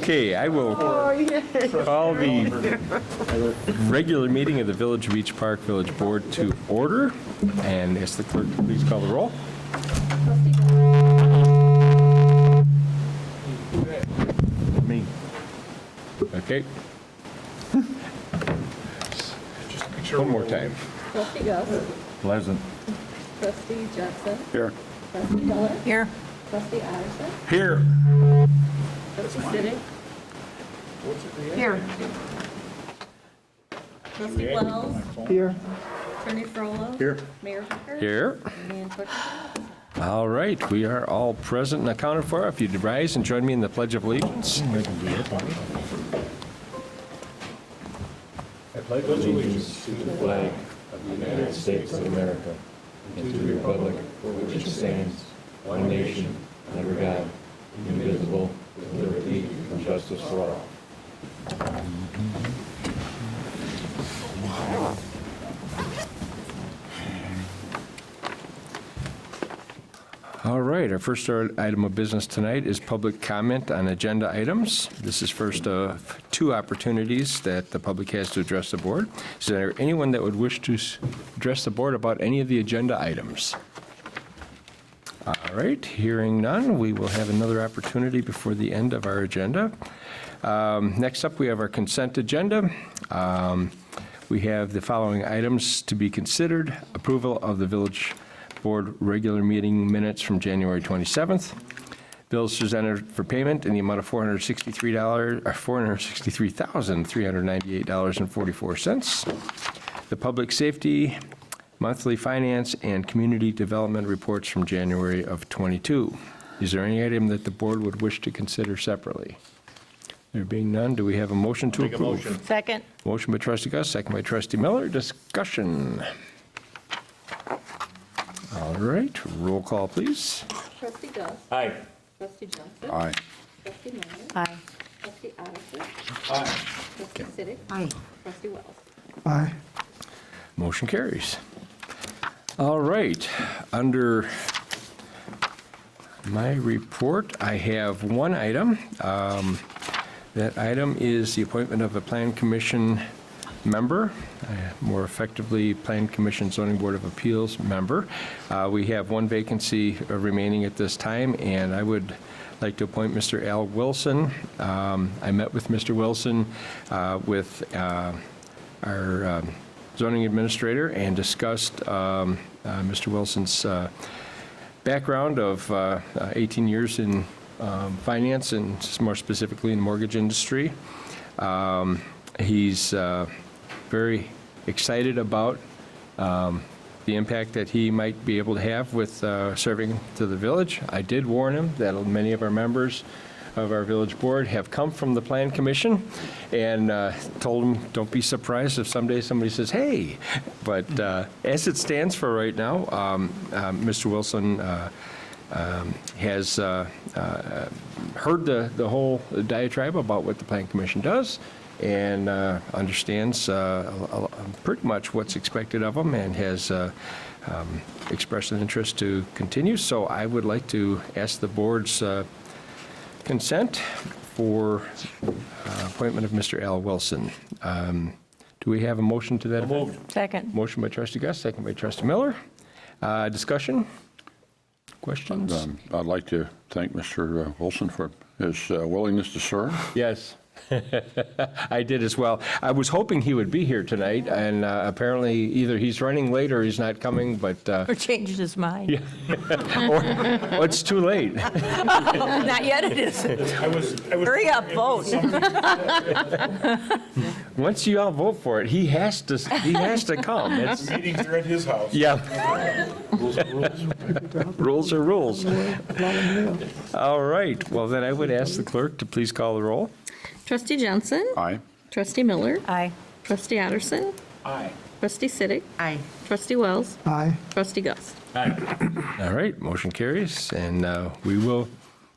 Okay, I will call the regular meeting of the Village Beach Park Village Board to order, and ask the clerk to please call the roll. Me. Okay. One more time. Trustee Gus. Pleasant. Trustee Johnson. Here. Trustee Miller. Here. Trustee Addison. Here. Trustee Siddick. Here. Trustee Wells. Here. Attorney Frollo. Here. Mayor Hooker. Here. And Clerk Johnson. All right, we are all present and accounted for. If you'd rise and join me in the Pledge of Allegiance. I pledge allegiance to the flag of the United States of America and to the republic for which it stands, one nation, under God, indivisible, with liberty and justice for all. All right, our first item of business tonight is public comment on agenda items. This is first of two opportunities that the public has to address the board. Is there anyone that would wish to address the board about any of the agenda items? All right, hearing none, we will have another opportunity before the end of our agenda. Next up, we have our consent agenda. We have the following items to be considered: approval of the village board regular meeting minutes from January 27th. Bills presented for payment in the amount of $463,398.44. The public safety, monthly finance, and community development reports from January of 22. Is there any item that the board would wish to consider separately? There being none, do we have a motion to approve? Second. Motion by trustee Gus, second by trustee Miller. Discussion. All right, roll call, please. Trustee Gus. Aye. Trustee Johnson. Aye. Trustee Miller. Aye. Trustee Addison. Aye. Trustee Siddick. Aye. Trustee Wells. Aye. Motion carries. All right, under my report, I have one item. That item is the appointment of a Plan Commission member, more effectively, Plan Commission Zoning Board of Appeals member. We have one vacancy remaining at this time, and I would like to appoint Mr. Al Wilson. I met with Mr. Wilson with our zoning administrator and discussed Mr. Wilson's background of 18 years in finance, and more specifically in the mortgage industry. He's very excited about the impact that he might be able to have with serving to the village. I did warn him that many of our members of our village board have come from the Plan Commission, and told him, don't be surprised if someday somebody says, hey. But as it stands for right now, Mr. Wilson has heard the whole diatribe about what the Plan Commission does, and understands pretty much what's expected of him, and has expressed an interest to continue. So I would like to ask the board's consent for appointment of Mr. Al Wilson. Do we have a motion to that effect? Second. Motion by trustee Gus, second by trustee Miller. Discussion? Questions? I'd like to thank Mr. Wilson for his willingness to serve. Yes. I did as well. I was hoping he would be here tonight, and apparently either he's running late or he's not coming, but, Or changes his mind. or it's too late. Not yet it isn't. Hurry up, vote. Once you all vote for it, he has to come. It's, Meetings are at his house. yeah. Rules are rules. All right, well then I would ask the clerk to please call the roll. Trustee Johnson. Aye. Trustee Miller. Aye. Trustee Addison. Aye. Trustee Siddick. Aye. Trustee Wells. Aye. Trustee Gus. All right, motion carries, and we will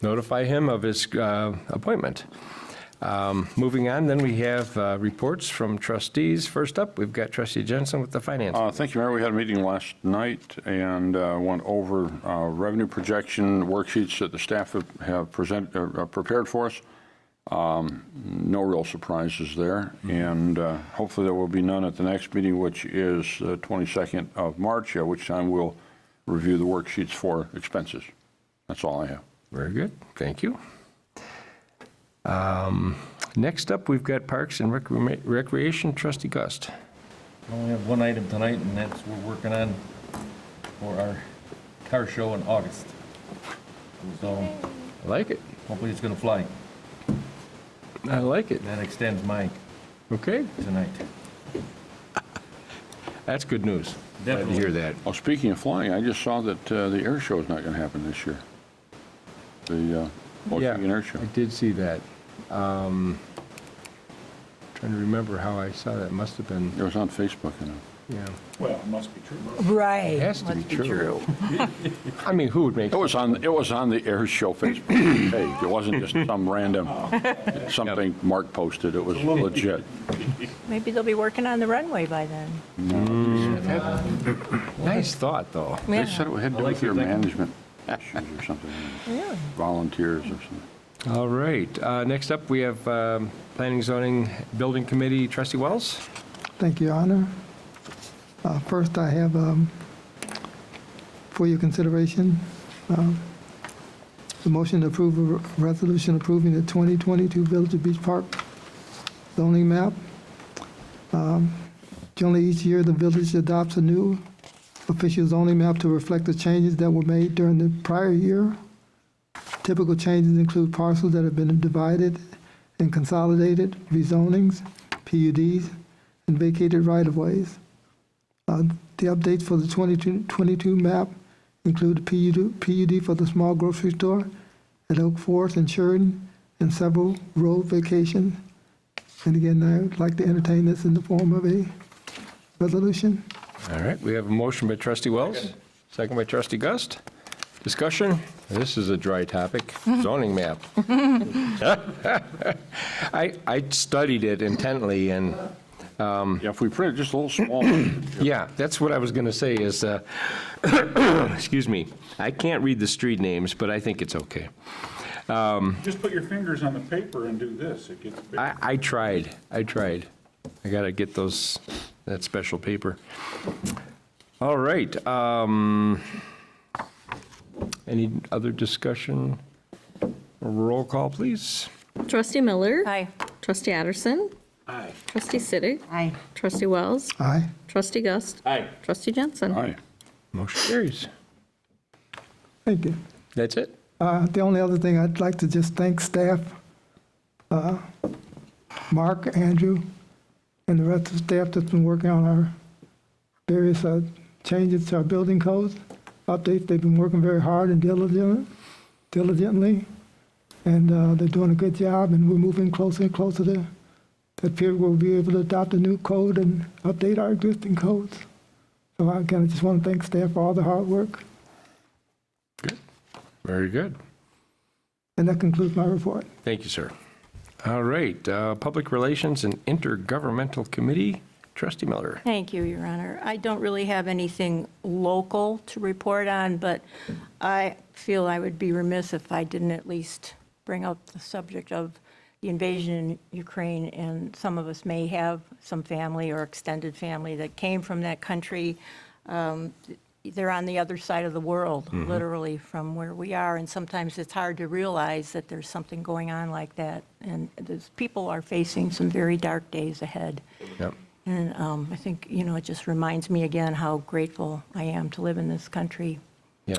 notify him of his appointment. Moving on, then we have reports from trustees. First up, we've got trustee Jensen with the finance. Thank you, Mayor. We had a meeting last night and went over revenue projection worksheets that the staff have prepared for us. No real surprises there, and hopefully there will be none at the next meeting, which is 22nd of March, at which time we'll review the worksheets for expenses. That's all I have. Very good, thank you. Next up, we've got Parks and Recreation, Trustee Gust. We only have one item tonight, and that's we're working on for our car show in August. So I like it, hopefully it's going to fly. I like it. That extends my Okay, tonight. that's good news. Glad to Definitely. hear that. Oh, speaking of flying, I just saw that the air show is not going to happen this year. The Waukegan Air Show. I did see that. Trying to remember how I saw that. Must have been, It was on Facebook, yeah. Well, it must be true. Right. It has to be Must true. I mean, who would make? It was on the air show Facebook page. It wasn't just some random, something Mark posted. It was legit. Maybe they'll be working on the runway by then. Nice thought, though. They said it had to do like with your your thinking. management issues or something. Really? Volunteers or something. All right. Next up, we have Planning, Zoning, Building Committee, Trustee Wells. Thank you, Your Honor. First, I have for your consideration the motion to approve a resolution approving the 2022 Village of Beach Park zoning map. Generally, each year, the village adopts a new official zoning map to reflect the changes that were made during the prior year. Typical changes include parcels that have been divided and consolidated, rezonings, PUDs, and vacated right-of-ways. The updates for the 2022 map include the PUD for the small grocery store at Oak Forest and Sheridan, and several road vacations. And again, I would like to entertain this in the form of a resolution. All right, we have a motion by Trustee Wells, second by Trustee Gust. Discussion? This is a dry topic, zoning map. I studied it intently, and Yeah, if we print it just a little smaller. yeah, that's what I was going to say is, excuse me, I can't read the street names, but I think it's okay. Just put your fingers on the paper and do this. It gets big. I tried. I got to get that special paper. All right. Any other discussion? Roll call, please. Trustee Miller. Aye. Trustee Addison. Aye. Trustee Siddick. Aye. Trustee Wells. Aye. Trustee Gust. Aye. Trustee Jensen. Aye. Motion carries. Thank you. That's it? The only other thing, I'd like to just thank staff, Mark, Andrew, and the rest of the staff that's been working on our various changes to our building codes, updates. They've been working very hard and diligently, and they're doing a good job, and we're moving closer and closer to that period where we'll be able to adopt a new code and update our existing codes. So again, I just want to thank staff for all the hard work, Good. Very good. and that concludes my report. Thank you, sir. All right. Public Relations and Intergovernmental Committee, Trustee Miller. Thank you, Your Honor. I don't really have anything local to report on, but I feel I would be remiss if I didn't at least bring up the subject of the invasion in Ukraine, and some of us may have some family or extended family that came from that country. They're on the other side of the world, literally, from where we are, and sometimes it's hard to realize that there's something going on like that, and those people are facing some very dark days ahead. Yep. And I think, it just reminds me again how grateful I am to live in this country. Yeah.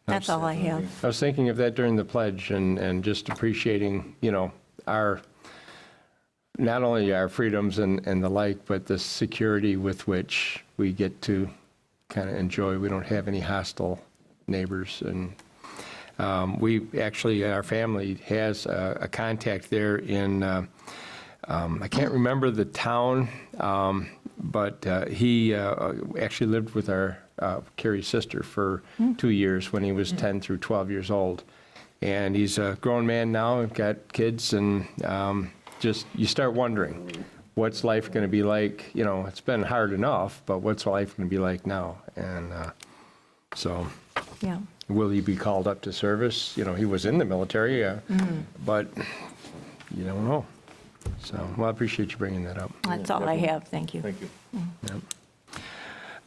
That's all I have. I was thinking of that during the pledge and just appreciating, our, not only our freedoms and the like, but the security with which we get to kind of enjoy. We don't have any hostile neighbors. And we actually, our family has a contact there in, I can't remember the town, but he actually lived with our Carrie's sister for 2 years when he was 10 through 12 years old. And he's a grown man now and got kids, and just you start wondering, what's life going to be like? It's been hard enough, but what's life going to be like now? And so Yeah. will he be called up to service? He was in the military, but, you don't know. So, well, I appreciate you bringing that up. That's all I have, thank you. Thank you.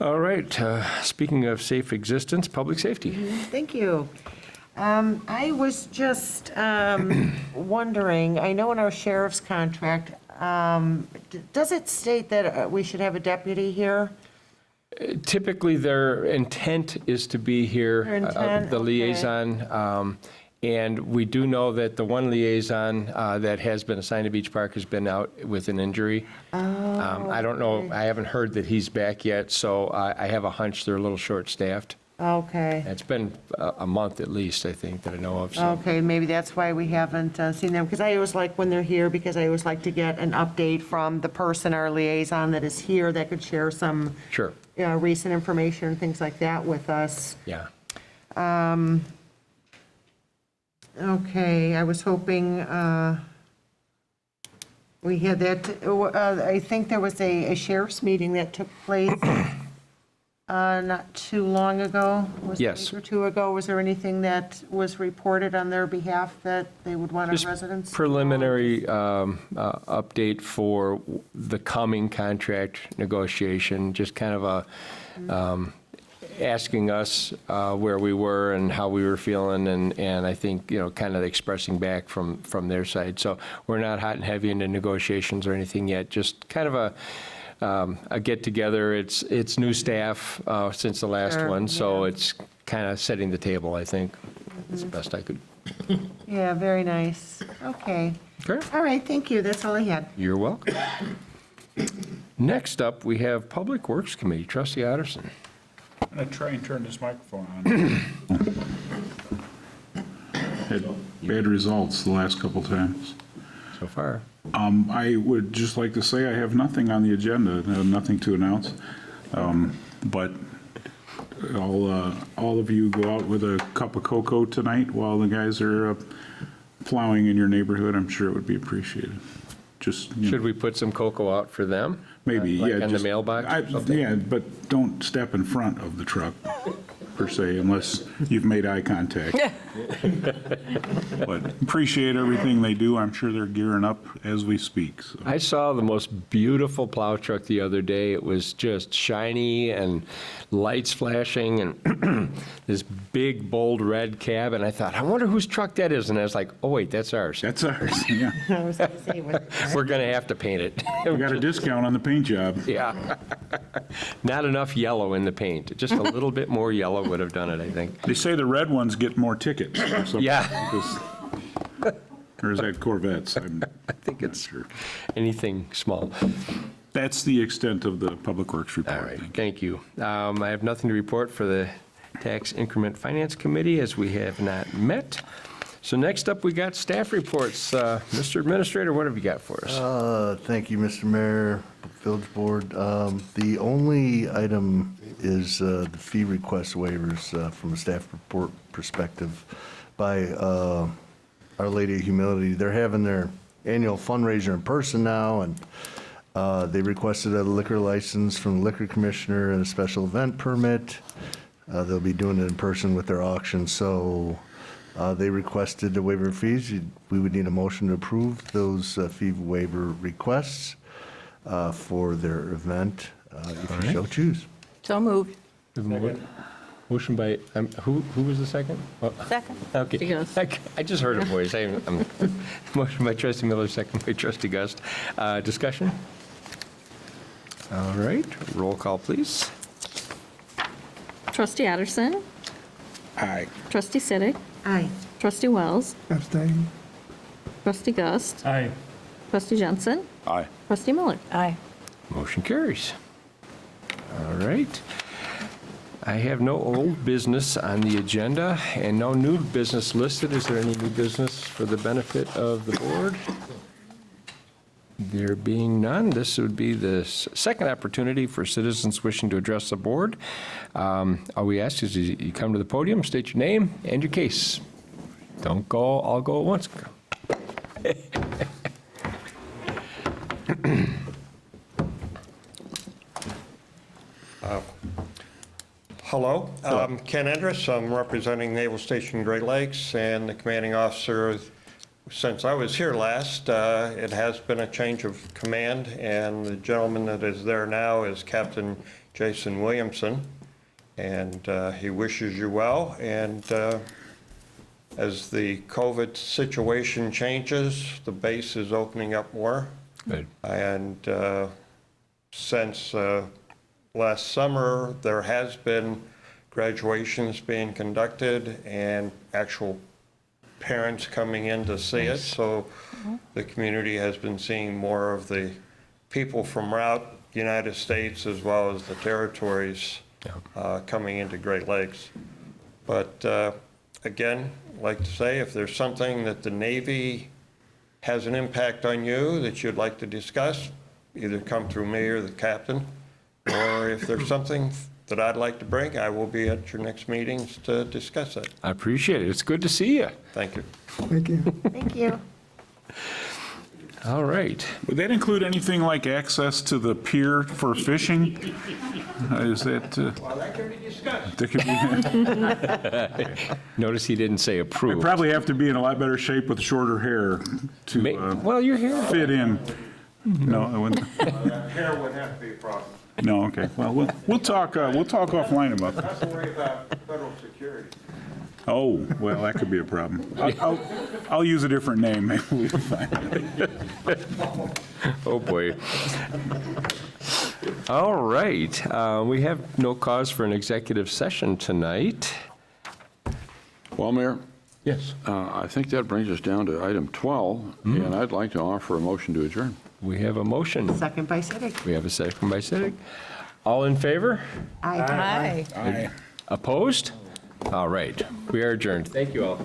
All right, speaking of safe existence, public safety. Thank you. I was just wondering, I know in our sheriff's contract, does it state that we should have a deputy here? Typically, their intent is to be here, Their intent, the okay. liaison. And we do know that the one liaison that has been assigned to Beach Park has been out with an injury. I don't know, I haven't heard that he's back yet, so I have a hunch they're a little short-staffed. Okay. It's been a month at least, I think, that I know of. So. Okay, maybe that's why we haven't seen them, because I always like when they're here, because I always like to get an update from the person, our liaison that is here, that could share some Sure, recent information and things like that with us. yeah. Okay, I was hoping we had that, I think there was a sheriff's meeting that took place not too long ago. Was it a Yes. week or two ago? Was there anything that was reported on their behalf that they would want Just our residents? preliminary update for the coming contract negotiation, just kind of a, asking us where we were and how we were feeling, and I think, kind of expressing back from their side. So we're not hot and heavy into negotiations or anything yet, just kind of a get-together. It's new staff since the last Sure, one, so yeah. it's kind of setting the table, I think. It's the best I could. Yeah, very nice. Okay. Okay. All right, thank you. That's all I had. You're welcome. Next up, we have Public Works Committee, Trustee Otterson. I'm going to try and turn this microphone on. Had bad results the last couple times. So far. I would just like to say I have nothing on the agenda, nothing to announce. But all of you go out with a cup of cocoa tonight while the guys are plowing in your neighborhood. I'm sure it would be appreciated. Just, Should we put some cocoa out for them? maybe, Like yeah. on the just- mailbox or something? Yeah, but don't step in front of the truck, per se, unless you've made eye contact. But appreciate everything they do. I'm sure they're gearing up as we speak, so. I saw the most beautiful plow truck the other day. It was just shiny and lights flashing and this big, bold red cab. And I thought, I wonder whose truck that is. And I was like, oh, wait, that's ours. That's ours, yeah. I was going to say, We're going to have to paint it. We got a discount on the paint job. Yeah. Not enough yellow in the paint. Just a little bit more yellow would have done it, I think. They say the red ones get more tickets or something. Yeah. because- Or is that Corvettes? I think it's anything small. That's the extent of the Public Works report. All right, thank you. I have nothing to report for the Tax Increment Finance Committee, as we have not met. So next up, we got staff reports. Mr. Administrator, what have you got for us? Thank you, Mr. Mayor, Village Board. The only item is the fee request waivers from a staff report perspective by Our Lady of Humility. They're having their annual fundraiser in person now, and they requested a liquor license from the liquor commissioner and a special event permit. They'll be doing it in person with their auction, so they requested a waiver of fees. We would need a motion to approve those fee waiver requests for their event, if you so choose. So moved. Motion by, who was the second? Oh, Second. Okay. Trustee Gust. I just heard a voice. Motion by Trustee Miller, second by Trustee Gust. Discussion? All right, roll call, please. Trustee Otterson. Aye. Trustee Siddick. aye. Trustee Wells. Abstain. Trustee Gust. Aye. Trustee Jensen. Aye. Trustee Miller. Aye. Motion carries. All right. I have no old business on the agenda and no new business listed. Is there any new business for the benefit of the board? There being none, this would be the second opportunity for citizens wishing to address the board. All we ask is you come to the podium, state your name and your case. Don't go, all go at once. Hello, Ken Endress. I'm representing Naval Station Great Lakes and the commanding officer since I was here last, it has been a change of command, and the gentleman that is there now is Captain Jason Williamson, and he wishes you well. And as the COVID situation changes, the base is opening up more. Good. And since last summer, there has been graduations being conducted and actual parents coming in to see it. So the community has been seeing more of the people from throughout the United States as well as the territories coming into Great Lakes. But again, I'd like to say, if there's something that the Navy has an impact on you that you'd like to discuss, either come through me or the captain, or if there's something that I'd like to bring, I will be at your next meetings to discuss it. I appreciate it. It's good to see you. Thank you. Thank you. Thank you. All right. Would that include anything like access to the pier for fishing? Is that, Well, that can be discussed. that could be, Notice he didn't say I'd approve. probably have to be in a lot better shape with shorter hair to Well, you're here. fit in. No, I wouldn't. Hair would have to be a problem. No, okay. Well, we'll talk offline about that. Not to worry about federal security. Oh, well, that could be a problem. I'll use a different name. Maybe we'll find it. Oh, boy. All right. We have no cause for an executive session tonight. Well, Mayor, Yes. I think that brings us down to item 12, and I'd like to offer a motion to adjourn. We have a motion. Second by Siddick. We have a second by Siddick. All in favor? Aye. Aye. Opposed? All right. We are adjourned. Thank you all.